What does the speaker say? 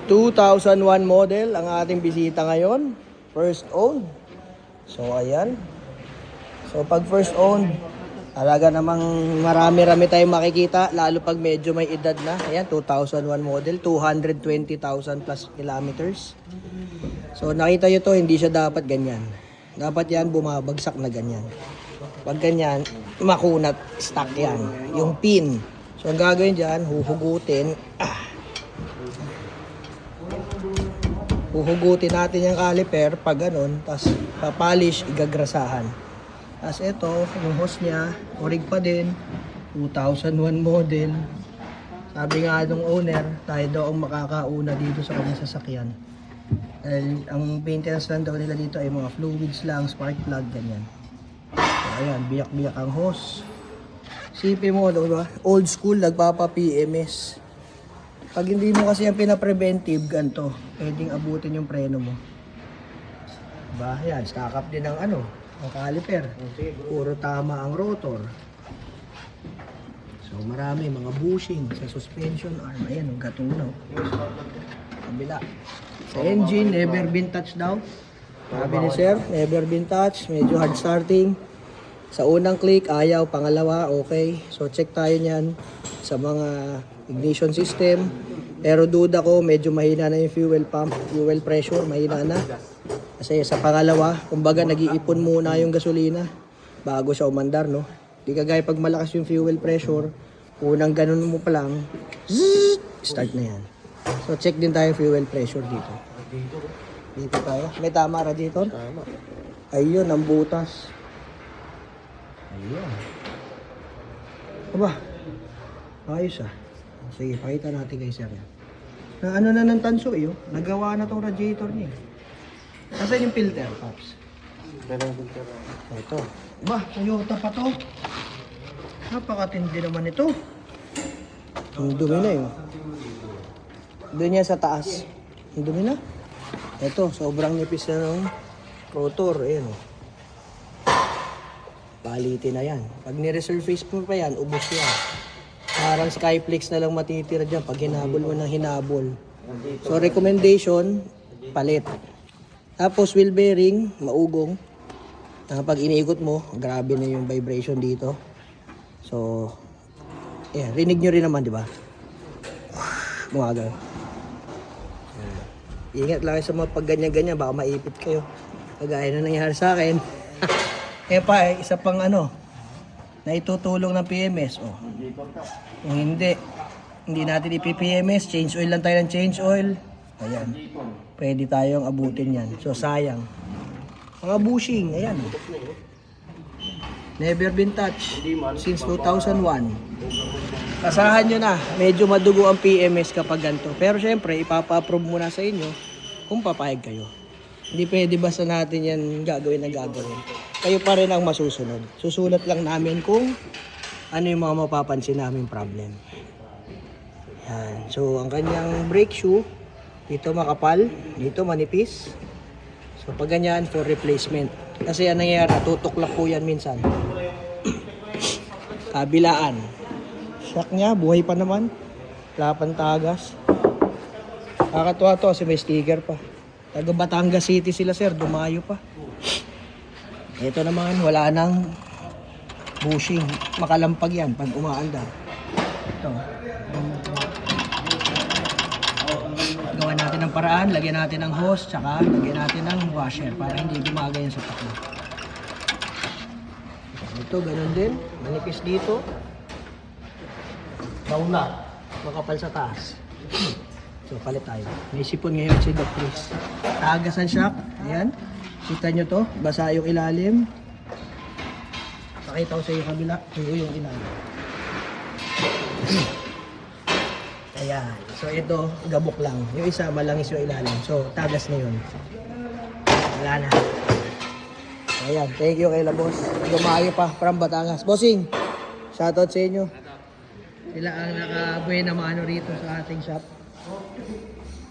2001 model ang ating bisita ngayon. First owned. So, ayan. So, pag first owned, talaga namang marami-rami tayong makikita, lalo pag medyo may edad na. Ayan, 2001 model, 220,000 plus kilometers. So, nakita nyo to, hindi siya dapat ganyan. Dapat yan, bumabagsak na ganyan. Pag ganyan, makunat, stuck yan. Yung pin. So, ang gagawin dyan, huhugutin. Huhugutin natin yung caliper pag ganun, tapos papalish, igagrasahan. Tapos ito, yung hose niya, orig pa din, 2001 model. Sabi nga nung owner, tayo daw ang makakauna dito sa kanyang sasakyan. Dahil ang maintenance lang daw nila dito ay mga fluids lang, spark plug, ganyan. So ayan, biyak-biyak ang hose. Sipin mo, diba? Old school, nagpapa-PMS. Pag hindi mo kasi yung pina-preventive, ganito, pwedeng abutin yung preno mo. Diba? Yan, stack up din ang ang caliper. Puro tama ang rotor. So marami, mga bushing sa suspension arm. Ayan, ang gatunaw. Kabila. Sa engine, never been touched daw. Sabi ni sir, never been touched. Medyo hard starting. Sa unang click, ayaw. Pangalawa, okay. So check tayo niyan sa mga ignition system. Pero duda ko, medyo mahina na yung fuel pump, fuel pressure, mahina na. Kasi sa pangalawa, kumbaga nag-iipon muna yung gasolina bago siya umandar, no? Di kagaya pag malakas yung fuel pressure, unang ganun mo pa lang, zzz, start na yan. So check din tayo fuel pressure dito. Dito tayo. May tama radiator? Tama. Ayun, ang butas. Ayun. Aba, ayos ah. Sige, pakita natin kay sir yan. Na ano na ng tanso eh, oh. Nagawa na tong radiator niya. Nasaan yung filter, Pops? Ito. Ba, Toyota pa to. Napakatindi naman ito. Ang dumi na yun. Doon yan sa taas. Ang dumi na. Ito, sobrang nipis na ng rotor. Ayan oh. Palitin na yan. Pag ni-resurface mo pa yan, ubos yan. Parang Skyflex na lang matitira dyan pag hinabol mo ng hinabol. So recommendation, palit. Tapos wheel bearing, maugong. Pag iniikot mo, grabe na yung vibration dito. So, yeah, rinig nyo rin naman, di ba? Bumagal. Ingat lang sa mga pag ganyan-ganyan, baka maipit kayo. Kagaya na nangyari sa akin. Eh pa, isa pang na itutulong ng PMS. Oh. Kung hindi natin ipi-PMS, change oil lang tayo ng change oil. Ayan. Pwede tayong abutin yan. So, sayang. Mga bushing, ayan. Never been touched since 2001. Kasahan nyo na, medyo madugo ang PMS kapag ganito. Pero syempre, ipapa-approve muna sa inyo kung papayag kayo. Hindi pwede basta natin yan gagawin na gagawin. Kayo pa rin ang masusunod. Susulat lang namin kung ano yung mga mapapansin namin problem. Yan. So, ang kanyang brake shoe, dito makapal, dito manipis. So, pag ganyan, for replacement. Kasi ang nangyayari, tutuklak po yan minsan. Kabilaan. Shock niya, buhay pa naman. Lapan tagas. Kakatuwa to kasi may sticker pa. Taga Batangas City sila sir, dumayo pa. Ito naman, wala nang bushing. Makalampag yan pag umaandar. Ito. Gawan natin ng paraan, lagyan natin ng hose, tsaka lagyan natin ng washer para hindi dumagay yung sapak mo. Ito, ganun din. Manipis dito. Bauna. Makapal sa taas. So, palit tayo. May sipon ngayon si Doc Chris. Tagas ang shock. Ayan. Kita nyo to. Basa yung ilalim. Pakita ko sa iyo kabila. Yung ilalim. Ayan. So, ito, gabok lang. Yung isa, malangis yung ilalim. So, tagas na yun. Wala na. Ayan. Thank you kay Labos. Gumayo pa from Batangas. Bossing, shoutout sa inyo. Sila ang nakabuhay na mano rito sa ating shop.